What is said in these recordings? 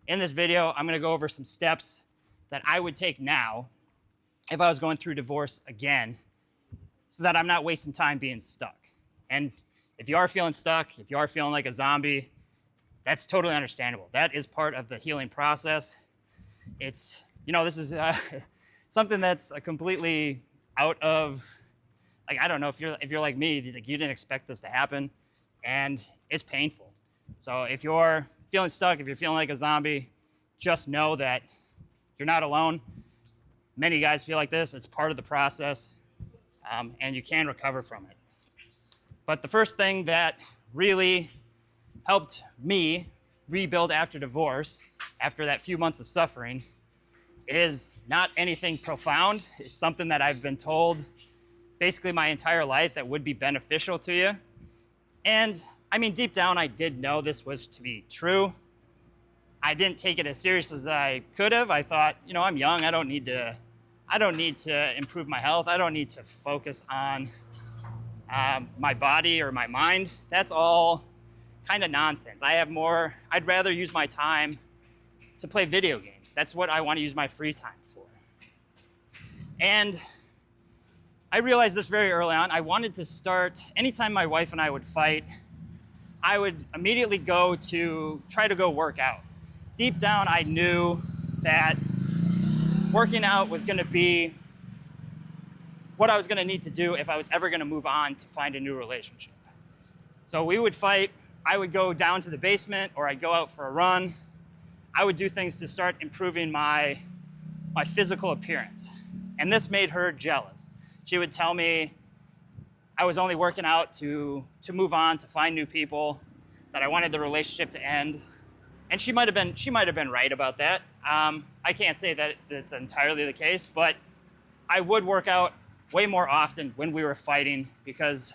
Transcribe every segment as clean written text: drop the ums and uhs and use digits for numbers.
In this video, I'm gonna go over some steps that I would take now if I was going through divorce again, so that I'm not wasting time being stuck. And if you are feeling stuck, if you are feeling like a zombie, that's totally understandable. That is part of the healing process. It's, this is something that's completely out of, I don't know, if you're like me, you didn't expect this to happen, and it's painful. So if you're feeling stuck, if you're feeling like a zombie, just know that you're not alone. Many guys feel like this. It's part of the process, and you can recover from it. But the first thing that really helped me rebuild after divorce, after that few months of suffering, is not anything profound. It's something that I've been told basically my entire life that would be beneficial to you. And I mean, deep down, I did know this was to be true. I didn't take it as serious as I could have. I thought, I'm young. I don't need to improve my health. I don't need to focus on my body or my mind. That's all kind of nonsense. I'd rather use my time to play video games. That's what I want to use my free time for. And I realized this very early on. I wanted to start, anytime my wife and I would fight, I would immediately try to go work out. Deep down, I knew that working out was going to be what I was going to need to do if I was ever going to move on to find a new relationship. So we would fight. I would go down to the basement, or I'd go out for a run. I would do things to start improving my physical appearance. And this made her jealous. She would tell me I was only working out to move on, to find new people, that I wanted the relationship to end. And she might have been right about that. I can't say that it's entirely the case, but I would work out way more often when we were fighting, because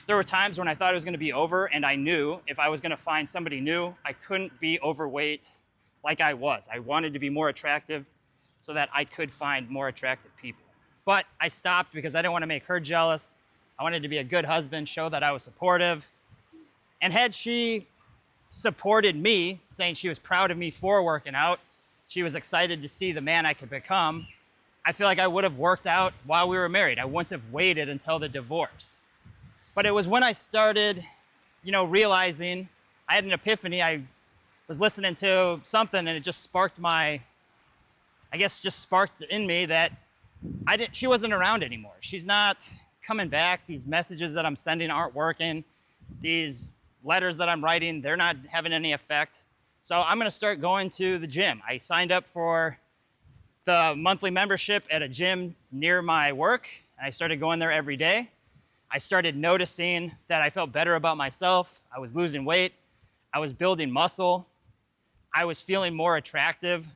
there were times when I thought it was going to be over, and I knew if I was going to find somebody new, I couldn't be overweight like I was. I wanted to be more attractive so that I could find more attractive people. But I stopped because I didn't want to make her jealous. I wanted to be a good husband, show that I was supportive. And had she supported me, saying she was proud of me for working out, she was excited to see the man I could become, I feel like I would have worked out while we were married. I wouldn't have waited until the divorce. But it was when I started, realizing, I had an epiphany. I was listening to something, and it just sparked in me that she wasn't around anymore. She's not coming back. These messages that I'm sending aren't working. These letters that I'm writing, they're not having any effect. So I'm going to start going to the gym. I signed up for the monthly membership at a gym near my work, and I started going there every day. I started noticing that I felt better about myself. I was losing weight. I was building muscle. I was feeling more attractive.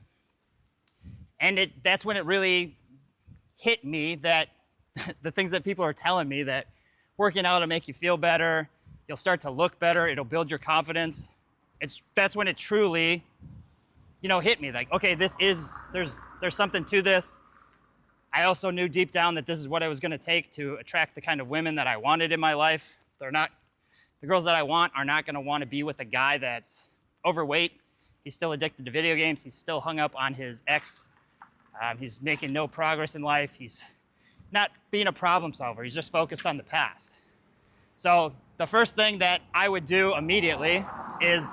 And that's when it really hit me that the things that people are telling me, that working out will make you feel better, you'll start to look better, it'll build your confidence. That's when it truly, hit me. Like, okay, there's something to this. I also knew deep down that this is what it was going to take to attract the kind of women that I wanted in my life. The girls that I want are not going to want to be with a guy that's overweight. He's still addicted to video games. He's still hung up on his ex. He's making no progress in life. He's not being a problem solver. He's just focused on the past. So the first thing that I would do immediately is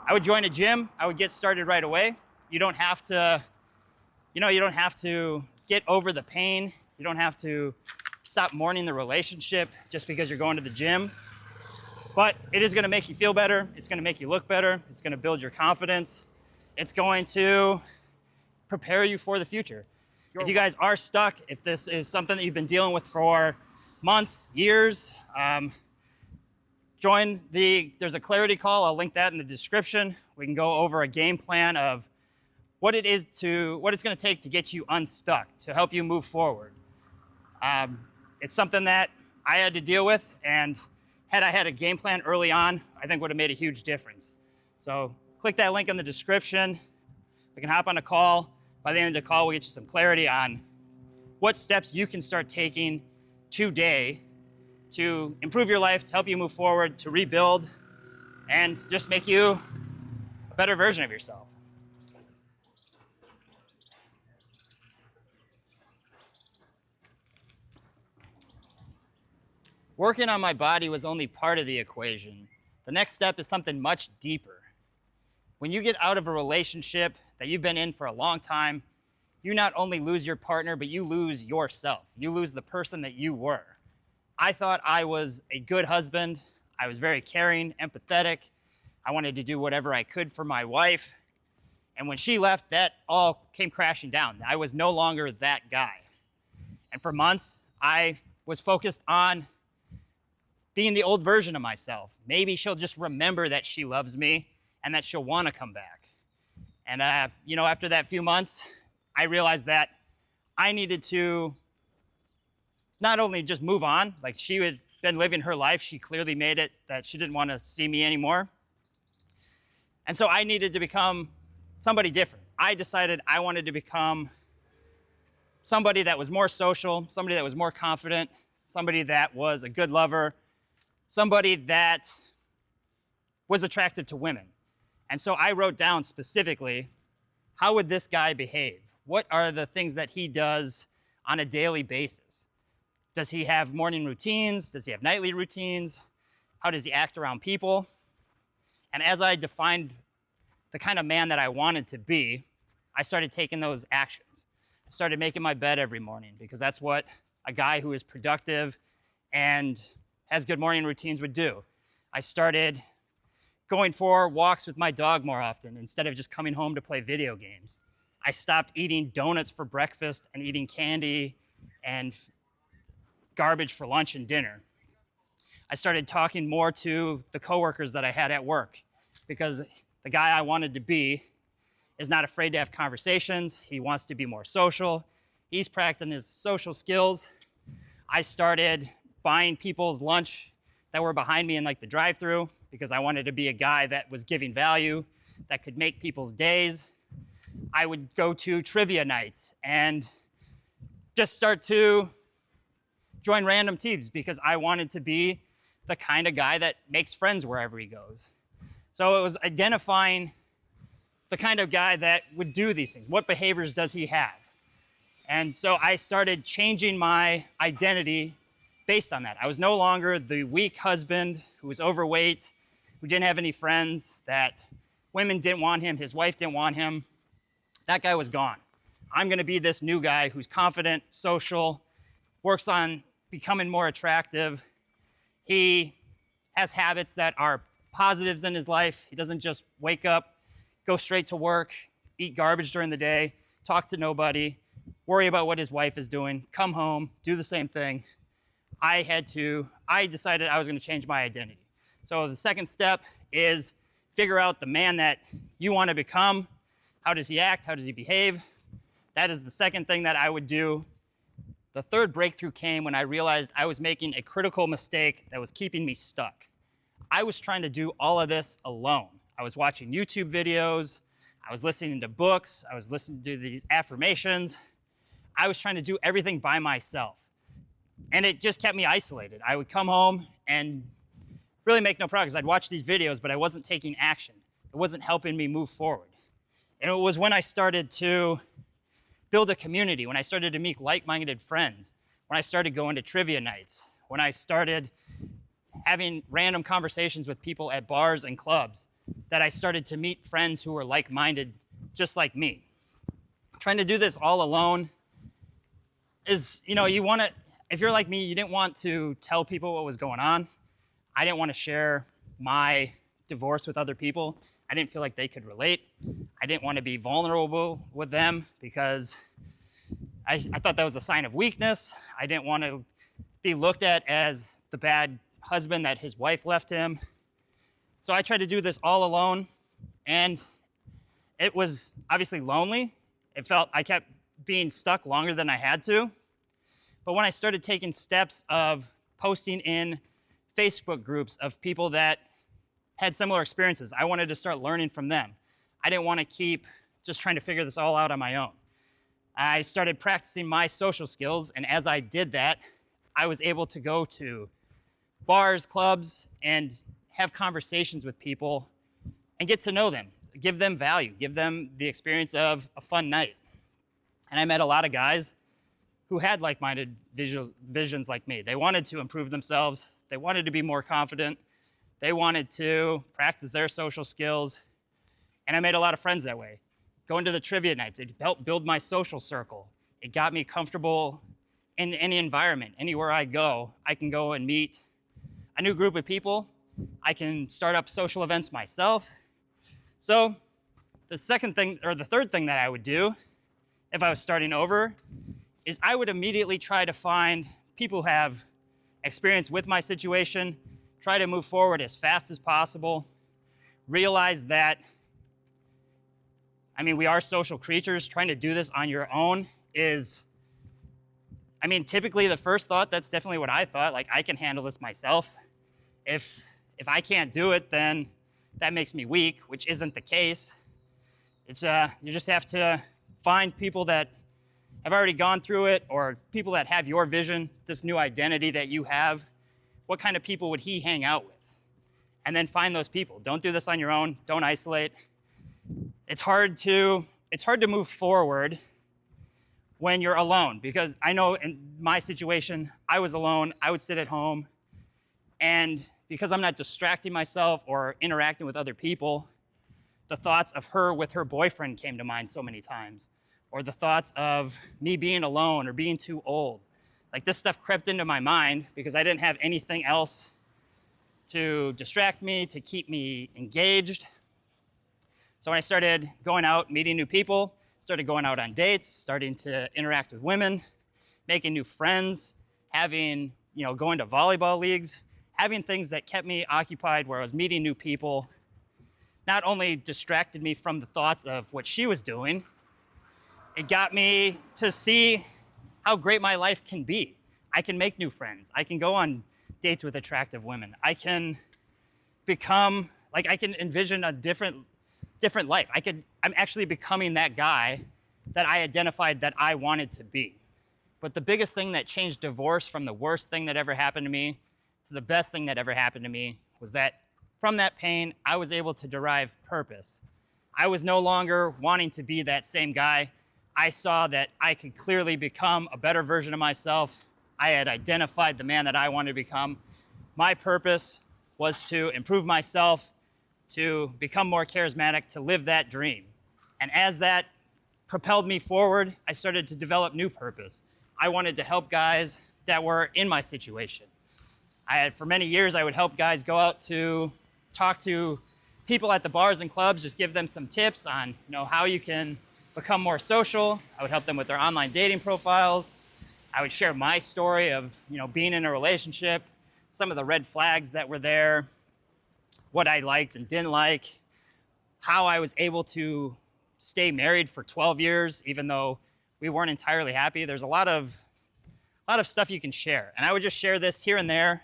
I would join a gym. I would get started right away. You don't have to get over the pain. You don't have to stop mourning the relationship just because you're going to the gym. But it is going to make you feel better. It's going to make you look better. It's going to build your confidence. It's going to prepare you for the future. If you guys are stuck, if this is something that you've been dealing with for months, years, there's a clarity call. I'll link that in the description. We can go over a game plan of what it's going to take to get you unstuck, to help you move forward. It's something that I had to deal with, and had I had a game plan early on, I think would have made a huge difference. So click that link in the description. We can hop on a call. By the end of the call, we'll get you some clarity on what steps you can start taking today to improve your life, to help you move forward, to rebuild, and just make you a better version of yourself. Working on my body was only part of the equation. The next step is something much deeper. When you get out of a relationship that you've been in for a long time, you not only lose your partner, but you lose yourself. You lose the person that you were. I thought I was a good husband. I was very caring, empathetic. I wanted to do whatever I could for my wife. And when she left, that all came crashing down. I was no longer that guy. And for months, I was focused on being the old version of myself. Maybe she'll just remember that she loves me and that she'll want to come back. And after that few months, I realized that I needed to not only just move on, like she had been living her life, she clearly made it that she didn't want to see me anymore. And so I needed to become somebody different. I decided I wanted to become somebody that was more social, somebody that was more confident, somebody that was a good lover, somebody that was attractive to women. And so I wrote down specifically, how would this guy behave? What are the things that he does on a daily basis? Does he have morning routines? Does he have nightly routines? How does he act around people? And as I defined the kind of man that I wanted to be, I started taking those actions. I started making my bed every morning because that's what a guy who is productive and has good morning routines would do. I started going for walks with my dog more often instead of just coming home to play video games. I stopped eating donuts for breakfast and eating candy and garbage for lunch and dinner. I started talking more to the coworkers that I had at work because the guy I wanted to be is not afraid to have conversations. He wants to be more social. He's practicing his social skills. I started buying people's lunch that were behind me in like the drive-thru because I wanted to be a guy that was giving value, that could make people's days. I would go to trivia nights and just start to join random teams because I wanted to be the kind of guy that makes friends wherever he goes. So it was identifying the kind of guy that would do these things. What behaviors does he have? And so I started changing my identity based on that. I was no longer the weak husband who was overweight, who didn't have any friends, that women didn't want him, his wife didn't want him. That guy was gone. I'm gonna be this new guy who's confident, social, works on becoming more attractive. He has habits that are positives in his life. He doesn't just wake up, go straight to work, eat garbage during the day, talk to nobody, worry about what his wife is doing, come home, do the same thing. I decided I was gonna change my identity. So the second step is figure out the man that you wanna become. How does he act? How does he behave? That is the second thing that I would do. The third breakthrough came when I realized I was making a critical mistake that was keeping me stuck. I was trying to do all of this alone. I was watching YouTube videos, I was listening to books, I was listening to these affirmations. I was trying to do everything by myself. And it just kept me isolated. I would come home and really make no progress. I'd watch these videos, but I wasn't taking action. It wasn't helping me move forward. And it was when I started to build a community, when I started to meet like-minded friends, when I started going to trivia nights, when I started having random conversations with people at bars and clubs, that I started to meet friends who were like-minded, just like me. Trying to do this all alone is, if you're like me, you didn't want to tell people what was going on. I didn't want to share my divorce with other people. I didn't feel like they could relate. I didn't want to be vulnerable with them because I thought that was a sign of weakness. I didn't want to be looked at as the bad husband that his wife left him. So I tried to do this all alone, and it was obviously lonely. It felt I kept being stuck longer than I had to. But when I started taking steps of posting in Facebook groups of people that had similar experiences, I wanted to start learning from them. I didn't want to keep just trying to figure this all out on my own. I started practicing my social skills, and as I did that, I was able to go to bars, clubs, and have conversations with people and get to know them, give them value, give them the experience of a fun night. And I met a lot of guys who had like-minded visions like me. They wanted to improve themselves. They wanted to be more confident. They wanted to practice their social skills. And I made a lot of friends that way. Going to the trivia nights, it helped build my social circle. It got me comfortable in any environment. Anywhere I go, I can go and meet a new group of people. I can start up social events myself. So the third thing that I would do if I was starting over is I would immediately try to find people who have experience with my situation, try to move forward as fast as possible, realize that, we are social creatures. Trying to do this on your own is, typically the first thought, that's definitely what I thought, like I can handle this myself. If I can't do it, then that makes me weak, which isn't the case. It's you just have to find people that have already gone through it, or people that have your vision, this new identity that you have. What kind of people would he hang out with? And then find those people. Don't do this on your own. Don't isolate. It's hard to move forward when you're alone, because I know in my situation, I was alone. I would sit at home, and because I'm not distracting myself or interacting with other people, the thoughts of her with her boyfriend came to mind so many times, or the thoughts of me being alone or being too old. Like, this stuff crept into my mind because I didn't have anything else to distract me, to keep me engaged. So when I started going out, meeting new people, started going out on dates, starting to interact with women, making new friends, going to volleyball leagues, having things that kept me occupied where I was meeting new people, not only distracted me from the thoughts of what she was doing, it got me to see how great my life can be. I can make new friends. I can go on dates with attractive women. I can envision a different life. I'm actually becoming that guy that I identified that I wanted to be. But the biggest thing that changed divorce from the worst thing that ever happened to me to the best thing that ever happened to me was that from that pain, I was able to derive purpose. I was no longer wanting to be that same guy. I saw that I could clearly become a better version of myself. I had identified the man that I wanted to become. My purpose was to improve myself, to become more charismatic, to live that dream. And as that propelled me forward, I started to develop new purpose. I wanted to help guys that were in my situation. For many years, I would help guys go out to talk to people at the bars and clubs, just give them some tips on how you can become more social. I would help them with their online dating profiles. I would share my story of being in a relationship, some of the red flags that were there, what I liked and didn't like, how I was able to stay married for 12 years, even though we weren't entirely happy. There's a lot of stuff you can share. And I would just share this here and there,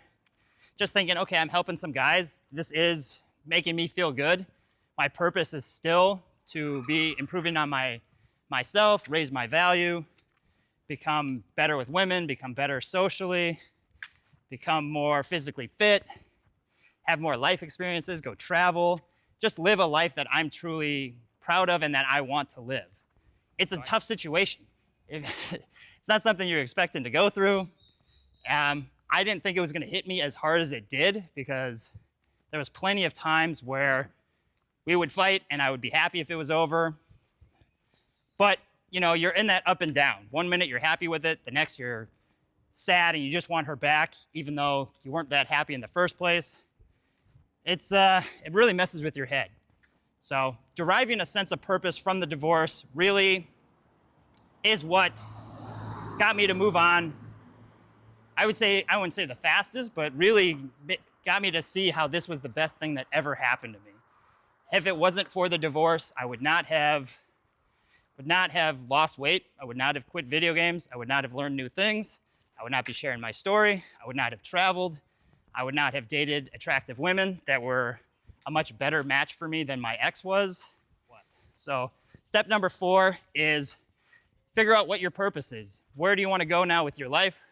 just thinking, okay, I'm helping some guys. This is making me feel good. My purpose is still to be improving on myself, raise my value, become better with women, become better socially, become more physically fit, have more life experiences, go travel, just live a life that I'm truly proud of and that I want to live. It's a tough situation. It's not something you're expecting to go through. I didn't think it was gonna hit me as hard as it did, because there was plenty of times where we would fight and I would be happy if it was over. But you're in that up and down. One minute you're happy with it, the next you're sad and you just want her back, even though you weren't that happy in the first place. It really messes with your head. So deriving a sense of purpose from the divorce really is what got me to move on. I wouldn't say the fastest, but really got me to see how this was the best thing that ever happened to me. If it wasn't for the divorce, I would not have lost weight. I would not have quit video games. I would not have learned new things. I would not be sharing my story. I would not have traveled. I would not have dated attractive women that were a much better match for me than my ex was. So step number 4 is figure out what your purpose is. Where do you want to go now with your life?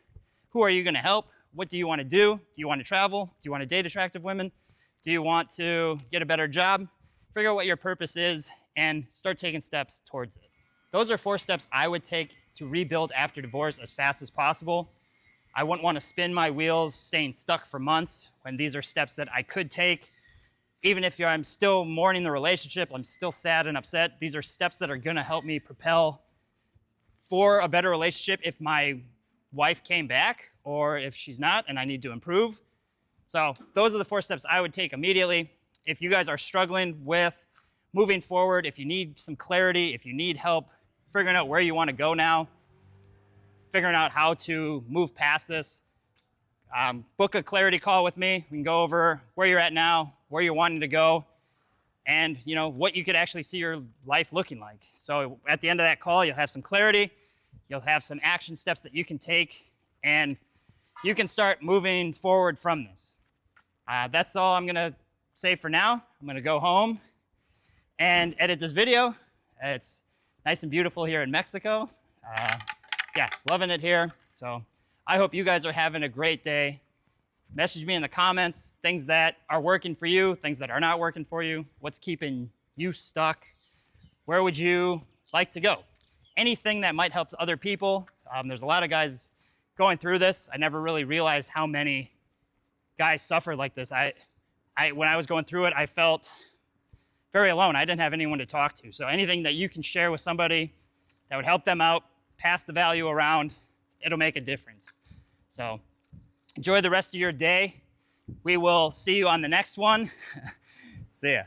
Who are you going to help? What do you want to do? Do you want to travel? Do you want to date attractive women? Do you want to get a better job? figure out what your purpose is, and start taking steps towards it. Those are 4 steps I would take to rebuild after divorce as fast as possible. I wouldn't want to spin my wheels staying stuck for months when these are steps that I could take. Even if I'm still mourning the relationship, I'm still sad and upset, these are steps that are going to help me propel for a better relationship if my wife came back or if she's not and I need to improve. So those are the 4 steps I would take immediately. If you guys are struggling with moving forward, if you need some clarity, if you need help figuring out where you want to go now, figuring out how to move past this, book a clarity call with me. We can go over where you're at now, where you're wanting to go, and what you could actually see your life looking like. So at the end of that call, you'll have some clarity, you'll have some action steps that you can take, and you can start moving forward from this. That's all I'm gonna say for now. I'm gonna go home and edit this video. It's nice and beautiful here in Mexico. Yeah, loving it here. So I hope you guys are having a great day. Message me in the comments, things that are working for you, things that are not working for you, what's keeping you stuck, where would you like to go? Anything that might help other people. There's a lot of guys going through this. I never really realized how many guys suffer like this. When I was going through it, I felt very alone. I didn't have anyone to talk to. So anything that you can share with somebody that would help them out, pass the value around, it'll make a difference. So enjoy the rest of your day. We will see you on the next one. See ya.